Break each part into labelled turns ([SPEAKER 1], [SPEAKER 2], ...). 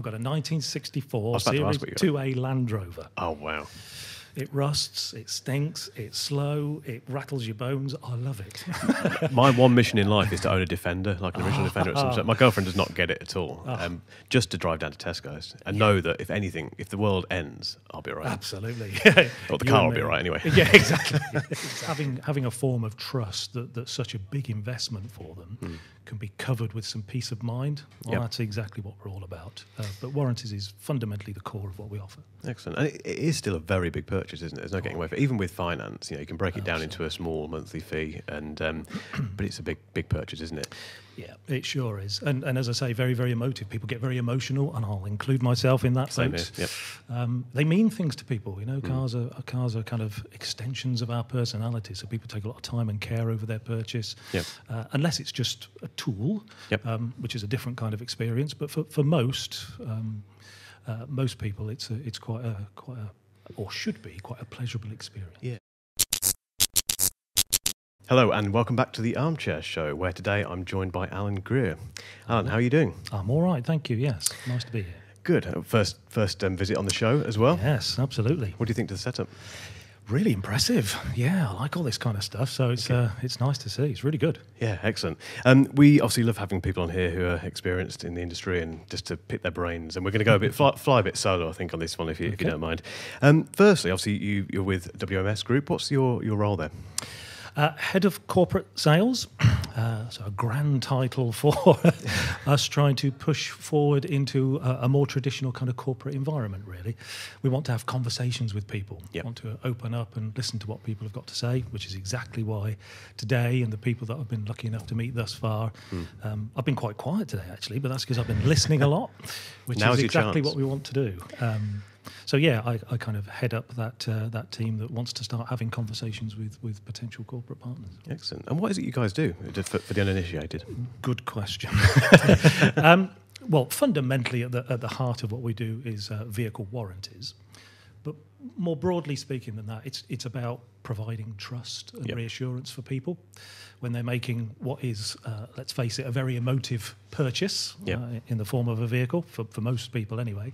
[SPEAKER 1] I've got a 1964
[SPEAKER 2] about to
[SPEAKER 1] Series
[SPEAKER 2] ask what you got.
[SPEAKER 1] 2A Land Rover.
[SPEAKER 2] Oh, wow.
[SPEAKER 1] It rusts, it stinks, it's slow, it rattles your bones. I love it.
[SPEAKER 2] My one mission in life is to own a Defender, like an original Defender at some stage. My girlfriend does not get it at all. Just to drive down to Tesco's and know that if anything, if the world ends, I'll be all right.
[SPEAKER 1] Absolutely.
[SPEAKER 2] Or the car will be all right anyway.
[SPEAKER 1] Yeah, exactly. having a form of trust that's such a big investment for them can be covered with some peace of mind. Well, that's exactly what we're all about. But warranties is fundamentally the core of what we offer.
[SPEAKER 2] Excellent. And it is still a very big purchase, isn't it? There's no getting away from it. Even with finance, you can break it down into a small monthly fee, and but it's a big purchase, isn't it?
[SPEAKER 1] Yeah, it sure is. And as I say, very, very emotive. People get very emotional, and I'll include myself in that.
[SPEAKER 2] Same
[SPEAKER 1] folks.
[SPEAKER 2] here, yep.
[SPEAKER 1] They mean things to people. Cars are kind of extensions of our personality. So people take a lot of time and care over their purchase.
[SPEAKER 2] Yep.
[SPEAKER 1] Unless it's just a tool, which is a different kind of experience. But for most people, it's quite a or should be quite a pleasurable experience.
[SPEAKER 2] Yeah. Hello and welcome back to the Armchair Show, where today I'm joined by Alan Grear. Alan, how are you doing?
[SPEAKER 1] I'm all right, thank you. Yes, nice to be here.
[SPEAKER 2] Good. First visit on the show as well.
[SPEAKER 1] Yes, absolutely.
[SPEAKER 2] What do you think to the setup?
[SPEAKER 1] Really impressive. Yeah, I like all this kind of stuff. So it's nice to see. It's really good.
[SPEAKER 2] Yeah, excellent. We obviously love having people on here who are experienced in the industry and just to pick their brains. And we're going to go a bit fly a bit solo, I think, on this one, if you don't mind. Firstly, obviously you're with WMS Group. What's your role there?
[SPEAKER 1] Head of Corporate Sales, so a grand title for us trying to push forward into a more traditional kind of corporate environment, really. We want to have conversations with people, want to open up and listen to what people have got to say, which is exactly why today, and the people that I've been lucky enough to meet thus far, I've been quite quiet today, actually, but that's because I've been listening a lot, which is exactly what we want to do. So yeah, I kind of head up that team that wants to start having conversations with potential corporate partners.
[SPEAKER 2] Excellent. And what is it you guys do for the uninitiated?
[SPEAKER 1] Good question. Well, fundamentally, at the heart of what we do is vehicle warranties. But more broadly speaking than that, it's about providing trust and reassurance for people when they're making what is, let's face it, a very emotive purchase in the form of a vehicle, for most people anyway.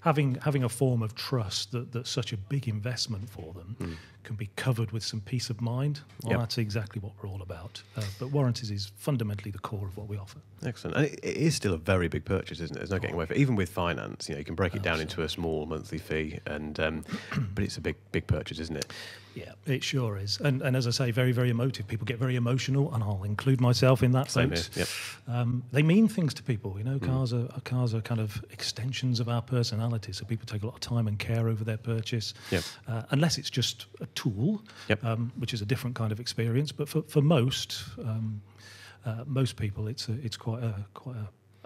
[SPEAKER 1] Having a form of trust that's such a big investment for them can be covered with some peace of mind. Well, that's exactly what we're all about. But warranties is fundamentally the core of what we offer.
[SPEAKER 2] Excellent. And it is still a very big purchase, isn't it? There's no getting away from it. Even with finance, you can break it down into a small monthly fee, and but it's a big purchase, isn't it?
[SPEAKER 1] Yeah, it sure is. And as I say, very, very emotive. People get very emotional, and I'll include myself in that.
[SPEAKER 2] Same
[SPEAKER 1] folks.
[SPEAKER 2] here,
[SPEAKER 1] They mean things to people. Cars are kind of extensions of our personality. So people take a lot of time and care over their purchase. Unless it's just a tool, which is a different kind of experience. But for most people, it's quite a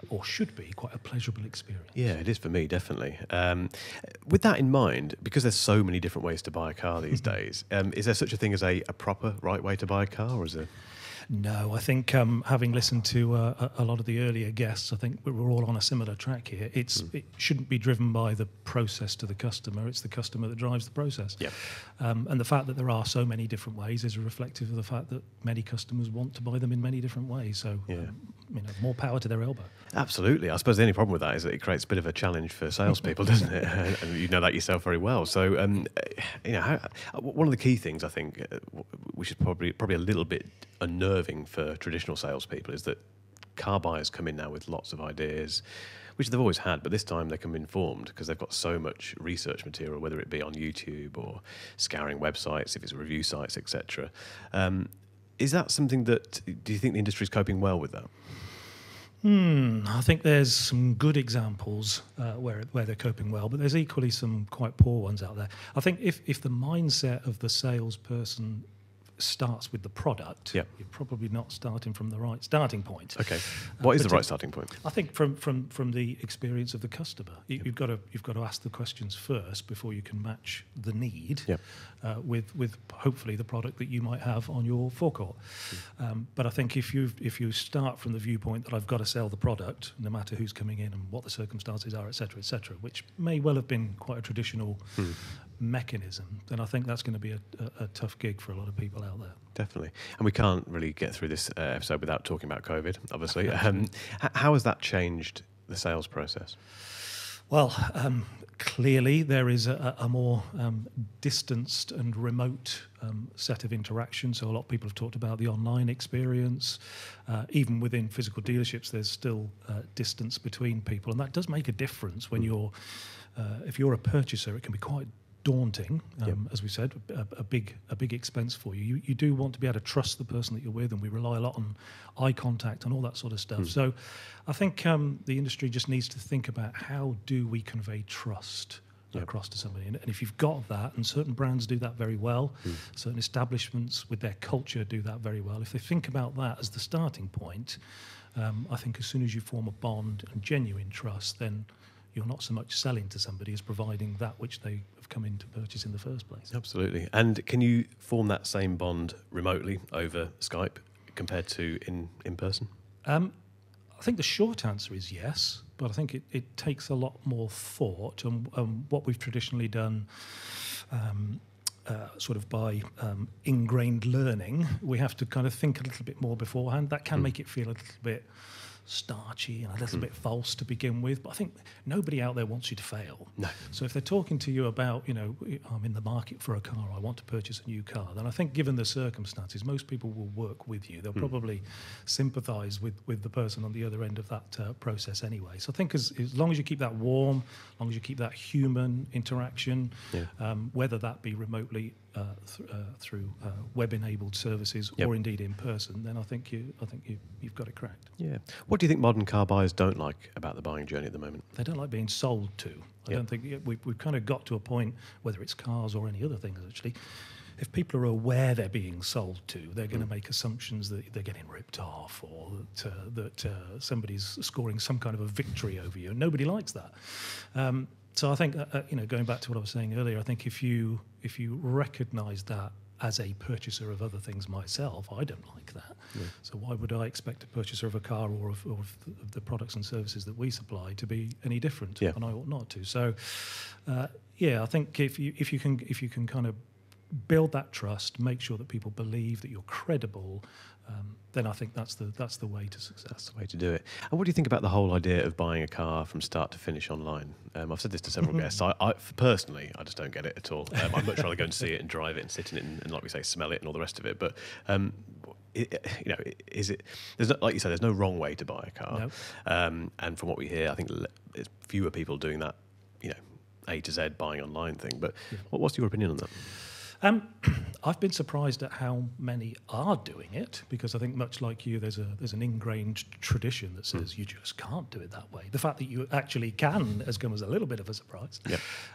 [SPEAKER 1] or should be quite a pleasurable experience.
[SPEAKER 2] Yeah, it is for me, definitely. With that in mind, because there's so many different ways to buy a car these days, is there such a thing as a proper right way to buy a car, or is there?
[SPEAKER 1] No, I think having listened to a lot of the earlier guests, I think we're all on a similar track here. It shouldn't be driven by the process to the customer. It's the customer that drives the process. And the fact that there are so many different ways is reflective of the fact that many customers want to buy them in many different ways. So, more power to their elbow.
[SPEAKER 2] Absolutely. I suppose the only problem with that is that it creates a bit of a challenge for salespeople, doesn't it? And you know that yourself very well. So, one of the key things I think which is probably a little bit unnerving for traditional salespeople is that car buyers come in now with lots of ideas, which they've always had, but this time they come informed because they've got so much research material, whether it be on YouTube or scouring websites, if it's review sites, etc. Is that something that, do you think the industry is coping well with that?
[SPEAKER 1] I think there's some good examples where they're coping well, but there's equally some quite poor ones out there. I think if the mindset of the salesperson starts with the product, you're probably not starting from the right starting point.
[SPEAKER 2] Okay, what is the right starting point?
[SPEAKER 1] I think from the experience of the customer, you've got to ask the questions first before you can match the need with hopefully the product that you might have on your forecourt. But I think if you start from the viewpoint that I've got to sell the product, no matter who's coming in and what the circumstances are, etc., which may well have been quite a traditional mechanism, then I think that's going to be a tough gig for a lot of people out there.
[SPEAKER 2] Definitely. And we can't really get through this episode without talking about COVID, obviously. How has that changed the sales process?
[SPEAKER 1] Well, clearly there is a more distanced and remote set of interactions. So a lot of people have talked about the online experience. Even within physical dealerships, there's still distance between people, and that does make a difference when if you're a purchaser. It can be quite daunting, as we said, a big expense for you. You do want to be able to trust the person that you're with, and we rely a lot on eye contact and all that sort of stuff. So I think the industry just needs to think about how do we convey trust across to somebody. And if you've got that, and certain brands do that very well, certain establishments with their culture do that very well, if they think about that as the starting point, I think as soon as you form a bond and genuine trust, then you're not so much selling to somebody as providing that which they have come in to purchase in the first place.
[SPEAKER 2] Absolutely. And can you form that same bond remotely over Skype compared to in person?
[SPEAKER 1] I think the short answer is yes, but I think it takes a lot more thought. And what we've traditionally done sort of by ingrained learning, we have to kind of think a little bit more beforehand. That can make it feel a little bit starchy and a little bit false to begin with, but I think nobody out there wants you to fail.
[SPEAKER 2] No.
[SPEAKER 1] So if they're talking to you about, I'm in the market for a car, I want to purchase a new car, then I think given the circumstances, most people will work with you. They'll probably sympathise with the person on the other end of that process anyway. So I think as long as you keep that warm, as long as you keep that human interaction, whether that be remotely through web-enabled services or indeed in person, then I think you've got it cracked.
[SPEAKER 2] Yeah. What do you think modern car buyers don't like about the buying journey at the moment?
[SPEAKER 1] They don't like being sold to. I don't think we've kind of got to a point, whether it's cars or any other things actually, if people are aware they're being sold to, they're going to make assumptions that they're getting ripped off or that somebody's scoring some kind of a victory over you. And nobody likes that. So I think, going back to what I was saying earlier, I think if you recognise that as a purchaser of other things myself, I don't like that. Yeah. So why would I expect a purchaser of a car or of the products and services that we supply to be any different? And I ought not to. So, I think if you can kind of build that trust, make sure that people believe that you're credible, then I think that's the way to success.
[SPEAKER 2] That's the way to do it. And what do you think about the whole idea of buying a car from start to finish online? I've said this to several guests. I personally, I just don't get it at all. I'd much rather go and see it and drive it and sit in it and like we say, smell it and all the rest of it. But is it? There's no, like you said, there's no wrong way to buy a car.
[SPEAKER 1] No.
[SPEAKER 2] And from what we hear, I think there's fewer people doing that, A to Z buying online thing. But what's your opinion on that?
[SPEAKER 1] I've been surprised at how many are doing it, because I think much like you, there's an ingrained tradition that says you just can't do it that way. The fact that you actually can has come as a little bit of a surprise.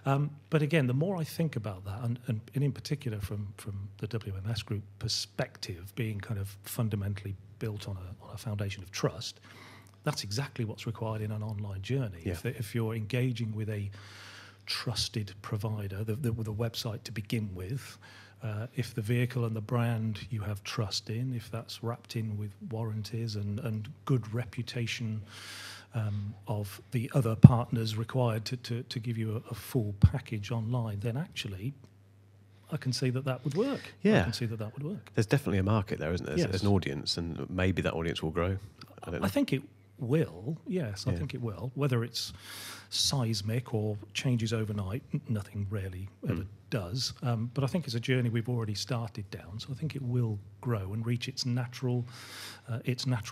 [SPEAKER 1] But again, the more I think about that, and in particular from the WMS Group perspective, being kind of fundamentally built on a foundation of trust, that's exactly what's required in an online journey. If you're engaging with a trusted provider, with a website to begin with, if the vehicle and the brand you have trust in, if that's wrapped in with warranties and good reputation of the other partners required to give you a full package online, then actually I can see that would work. I can see that would work.
[SPEAKER 2] There's definitely a market there, isn't there? There's an audience, and maybe that audience will grow. I don't know.
[SPEAKER 1] I think it will, yes, I think it will. Whether it's seismic or changes overnight, nothing really ever does. But I think it's a journey we've already started down, so I think it will grow and reach its natural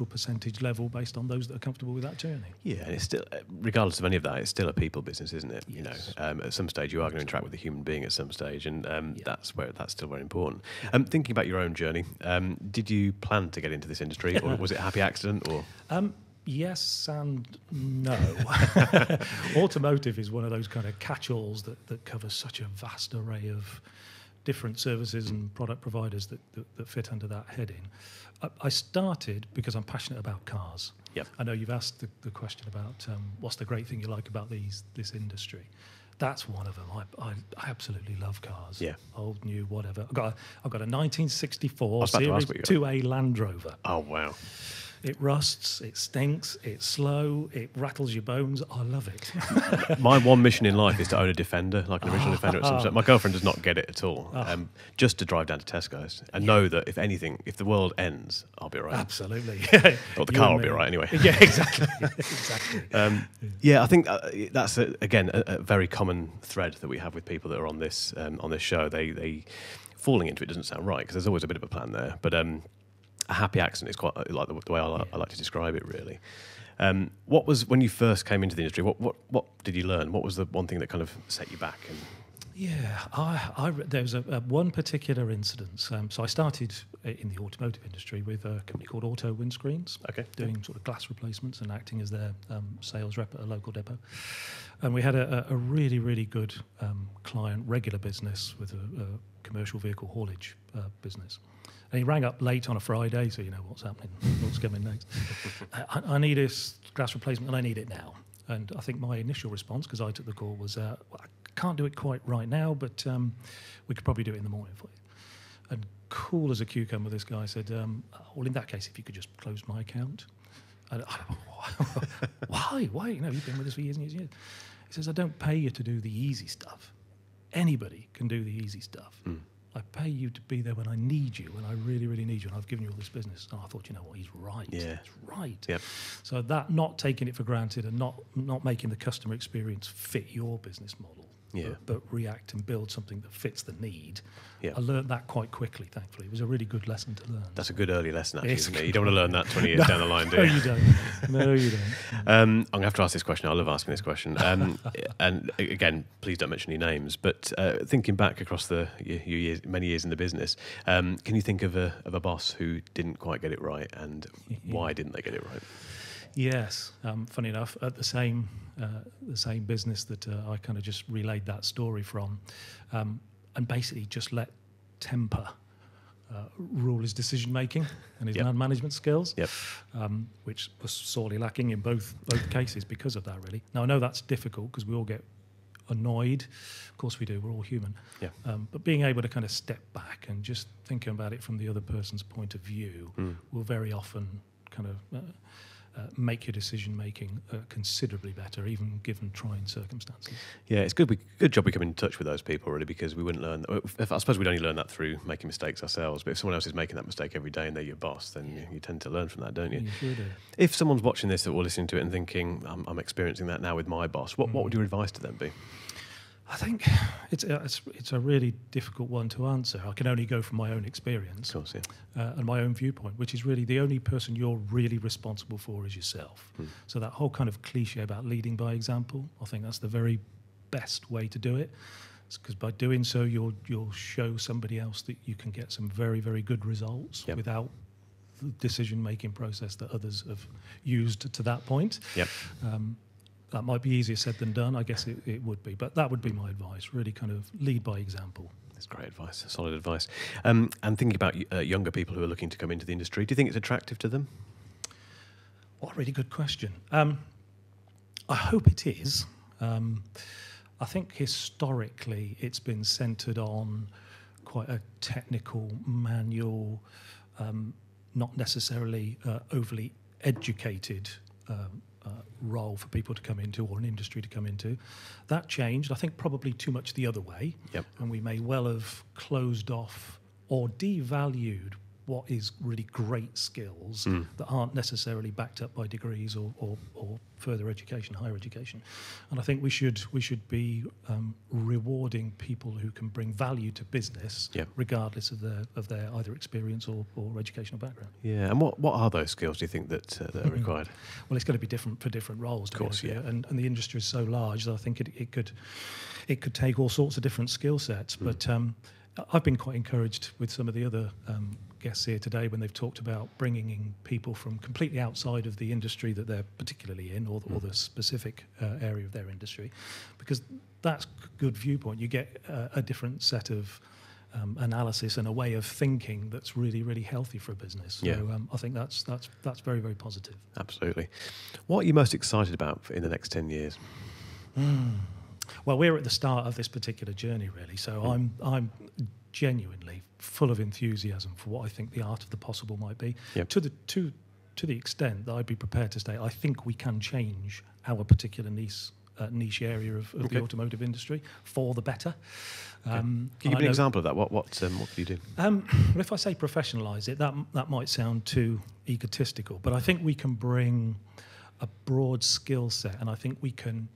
[SPEAKER 1] percentage level based on those that are comfortable with that journey. Yeah,
[SPEAKER 2] and it's still, regardless of any of that, it's still a people business, isn't it?
[SPEAKER 1] Yes.
[SPEAKER 2] At some stage you are going to interact with a human being at some stage, and that's still very important. Thinking about your own journey, did you plan to get into this industry, or was it a happy accident? Or
[SPEAKER 1] yes and no. Automotive is one of those kind of catch-alls that covers such a vast array of different services and product providers that fit under that heading. I started because I'm passionate about cars. I know you've asked the question about what's the great thing you like about this industry. That's one of them. I absolutely love cars. Old, new, whatever. I've got a 1964 Series 2A Land Rover.
[SPEAKER 2] Oh, wow.
[SPEAKER 1] It rusts, it stinks, it's slow, it rattles your bones. I love it.
[SPEAKER 2] My one mission in life is to own a Defender, like an original Defender at some sort. My girlfriend does not get it at all. Just to drive down to Tesco's and know that if anything, if the world ends, I'll be all right.
[SPEAKER 1] Absolutely.
[SPEAKER 2] Or the car will be all right anyway.
[SPEAKER 1] Yeah, exactly. Exactly.
[SPEAKER 2] Yeah, I think that's again a very common thread that we have with people that are on this show. They falling into it doesn't sound right because there's always a bit of a plan there, but a happy accident is quite like the way I like to describe it, really. What was, when you first came into the industry, what did you learn? What was the one thing that kind of set you back?
[SPEAKER 1] Yeah, there was one particular incident. So I started in the automotive industry with a company called Auto Windscreens, doing sort of glass replacements and acting as their sales rep at a local depot. And we had a really, really good client, regular business with a commercial vehicle haulage business. And he rang up late on a Friday, so you know what's happening, what's coming next. I need a glass replacement and I need it now. And I think my initial response, because I took the call, was, well, I can't do it quite right now, but we could probably do it in the morning for you. And cool as a cucumber, this guy said, well, in that case, if you could just close my account. And why? You know, you've been with us for years and years and years. He says, I don't pay you to do the easy stuff. Anybody can do the easy stuff. I pay you to be there when I need you, when I really, really need you, and I've given you all this business. And I thought, you know what, he's right.
[SPEAKER 2] Yeah.
[SPEAKER 1] He's right.
[SPEAKER 2] Yep.
[SPEAKER 1] So that, not taking it for granted and not making the customer experience fit your business model, but react and build something that fits the need. Yeah. I learned that quite quickly, thankfully. It was a really good lesson to learn.
[SPEAKER 2] That's a good early lesson, actually, isn't it? You don't want to learn that 20 years down the line, do you?
[SPEAKER 1] No, you don't. No, you don't.
[SPEAKER 2] I'm going to have to ask this question. I love asking this question. And again, please don't mention any names, but thinking back across the many years in the business, can you think of a boss who didn't quite get it right, and why didn't they get it right?
[SPEAKER 1] Yes, funny enough, at the same business that I kind of just relayed that story from, and basically just let temper rule his decision making and his man management skills, which was sorely lacking in both cases because of that. Really, now I know that's difficult because we all get annoyed. Of course we do. We're all human. But being able to kind of step back and just thinking about it from the other person's point of view will very often kind of make your decision making considerably better, even given trying circumstances. Yeah,
[SPEAKER 2] it's good job we come in touch with those people, really, because we wouldn't learn. I suppose we'd only learn that through making mistakes ourselves. But if someone else is making that mistake every day and they're your boss, then you tend to learn from that, don't you?
[SPEAKER 1] You sure do.
[SPEAKER 2] If someone's watching this or listening to it and thinking, I'm experiencing that now with my boss, what would your advice to them be?
[SPEAKER 1] I think it's a really difficult one to answer. I can only go from my own experience,
[SPEAKER 2] of course,
[SPEAKER 1] and my own viewpoint, which is really the only person you're really responsible for is yourself. So that whole kind of cliche about leading by example, I think that's the very best way to do it. Because by doing so, you'll show somebody else that you can get some very, very good results without the decision-making process that others have used to that point. That might be easier said than done. I guess it would be. But that would be my advice, really kind of lead by example.
[SPEAKER 2] That's great advice, solid advice. And thinking about younger people who are looking to come into the industry, do you think it's attractive to them?
[SPEAKER 1] What a really good question. I hope it is. I think historically it's been centred on quite a technical, manual, not necessarily overly educated role for people to come into, or an industry to come into. That changed, I think, probably too much the other way. And we may well have closed off or devalued what is really great skills that aren't necessarily backed up by degrees or further education, higher education. And I think we should be rewarding people who can bring value to business, regardless of their either experience or educational background.
[SPEAKER 2] Yeah, and what are those skills, do you think, that are required?
[SPEAKER 1] Well, it's going to be different for different roles.
[SPEAKER 2] Of course,
[SPEAKER 1] and the industry is so large that I think it could take all sorts of different skill sets. But I've been quite encouraged with some of the other guests here today when they've talked about bringing in people from completely outside of the industry that they're particularly in, or the specific area of their industry, because that's good viewpoint. You get a different set of analysis and a way of thinking that's really, really healthy for a business. So I think that's very, very positive.
[SPEAKER 2] Absolutely. What are you most excited about in the next 10 years?
[SPEAKER 1] Well, we're at the start of this particular journey, really. So I'm genuinely full of enthusiasm for what I think the art of the possible might be. To to the extent that I'd be prepared to say, I think we can change our particular niche area of the automotive industry for the better.
[SPEAKER 2] Can you give me an example of that? What can you do?
[SPEAKER 1] If I say professionalise it, that might sound too egotistical, but I think we can bring a broad skill set, and I think we can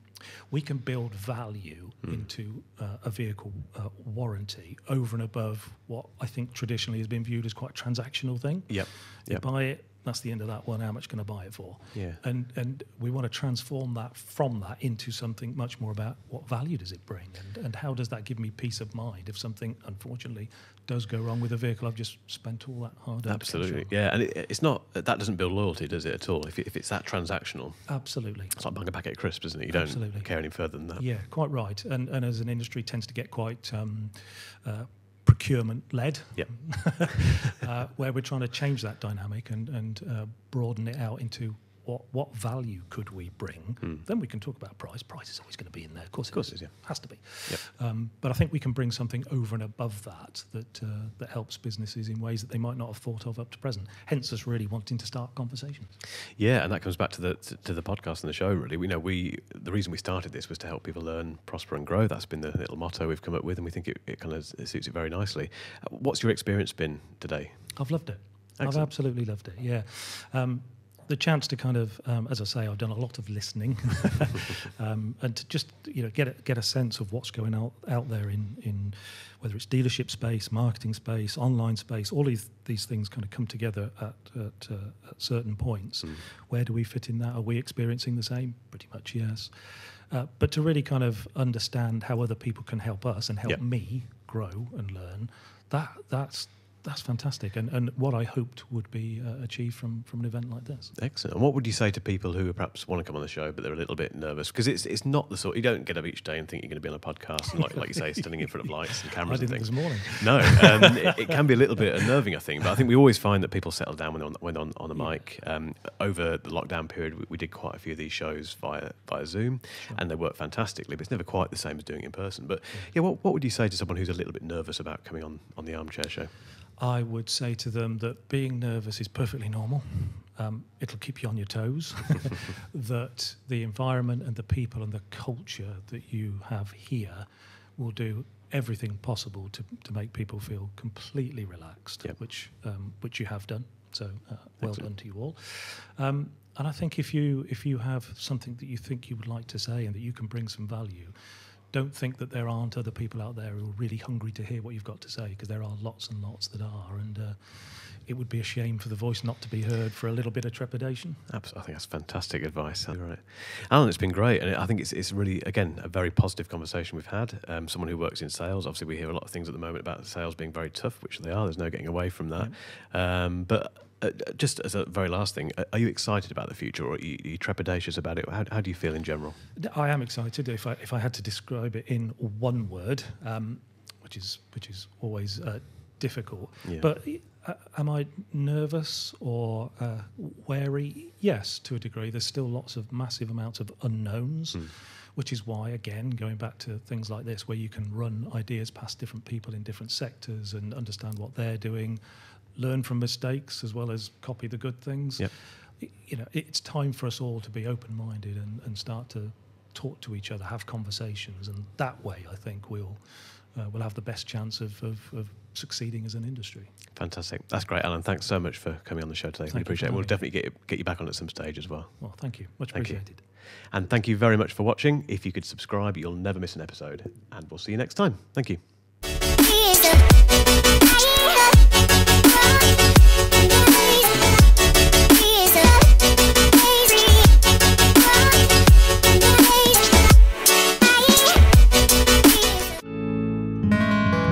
[SPEAKER 1] build value into a vehicle warranty over and above what I think traditionally has been viewed as quite a transactional thing.
[SPEAKER 2] Yep.
[SPEAKER 1] You buy it, that's the end of that one. How much can I buy it for?
[SPEAKER 2] Yeah.
[SPEAKER 1] And we want to transform that from that into something much more about what value does it bring, and how does that give me peace of mind if something unfortunately does go wrong with a vehicle I've just spent all that hard.
[SPEAKER 2] Absolutely, yeah. And it's not that doesn't build loyalty, does it at all? If it's that transactional,
[SPEAKER 1] absolutely,
[SPEAKER 2] it's like buying a packet of crisps, isn't it? You don't care any further than that.
[SPEAKER 1] Yeah, quite right. And as an industry tends to get quite procurement led, where we're trying to change that dynamic and broaden it out into what value could we bring. Then we can talk about price. Price is always going to be in there, of course it is, has to be.
[SPEAKER 2] Yep.
[SPEAKER 1] But I think we can bring something over and above that helps businesses in ways that they might not have thought of up to present, hence us really wanting to start conversations.
[SPEAKER 2] Yeah, and that comes back to the podcast and the show, really. The reason we started this was to help people learn, prosper and grow. That's been the little motto we've come up with, and we think it kind of suits it very nicely. What's your experience been today?
[SPEAKER 1] I've loved it.
[SPEAKER 2] Excellent.
[SPEAKER 1] I've absolutely loved it, yeah. The chance to kind of, as I say, I've done a lot of listening, and to just get a sense of what's going out there in whether it's dealership space, marketing space, online space. All these things kind of come together at certain points. Where do we fit in that? Are we experiencing the same? Pretty much, yes. But to really kind of understand how other people can help us and help me grow and learn, that's fantastic, and what I hoped would be achieved from an event like this.
[SPEAKER 2] Excellent. And what would you say to people who perhaps want to come on the show but they're a little bit nervous? Because it's not the sort, you don't get up each day and think you're going to be on a podcast and like you say, standing in front of lights and cameras and things.
[SPEAKER 1] I didn't this
[SPEAKER 2] No,
[SPEAKER 1] morning.
[SPEAKER 2] it can be a little bit unnerving, I think, but I think we always find that people settle down when on the mic. Over the lockdown period, we did quite a few of these shows via Zoom, and they work fantastically, but it's never quite the same as doing it in person. But what would you say to someone who's a little bit nervous about coming on the Armchair show?
[SPEAKER 1] I would say to them that being nervous is perfectly normal. It'll keep you on your toes. That the environment and the people and the culture that you have here will do everything possible to make people feel completely relaxed, which you have done. So well done to you all. And I think if you have something that you think you would like to say and that you can bring some value, don't think that there aren't other people out there who are really hungry to hear what you've got to say, because there are lots and lots that are, and it would be a shame for the voice not to be heard for a little bit of trepidation.
[SPEAKER 2] Absolutely. I think that's fantastic advice. You're right. Alan, it's been great, and I think it's really, again, a very positive conversation we've had. Someone who works in sales, obviously we hear a lot of things at the moment about sales being very tough, which they are, there's no getting away from that. But just as a very last thing, are you excited about the future, or are you trepidatious about it? How do you feel in general? I
[SPEAKER 1] am excited. If I had to describe it in one word, which is always difficult, but am I nervous or wary? Yes, to a degree. There's still lots of massive amounts of unknowns, which is why, again, going back to things like this, where you can run ideas past different people in different sectors and understand what they're doing, learn from mistakes as well as copy the good things. It's time for us all to be open-minded and start to talk to each other, have conversations, and that way I think we'll have the best chance of succeeding as an industry.
[SPEAKER 2] Fantastic. That's great, Alan. Thanks so much for coming on the show today. We appreciate it. We'll definitely get you back on at some stage as well.
[SPEAKER 1] Well, thank you. Much appreciated.
[SPEAKER 2] And thank you very much for watching. If you could subscribe, you'll never miss an episode. And we'll see you next time. Thank you.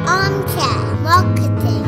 [SPEAKER 3] Armchair Marketing.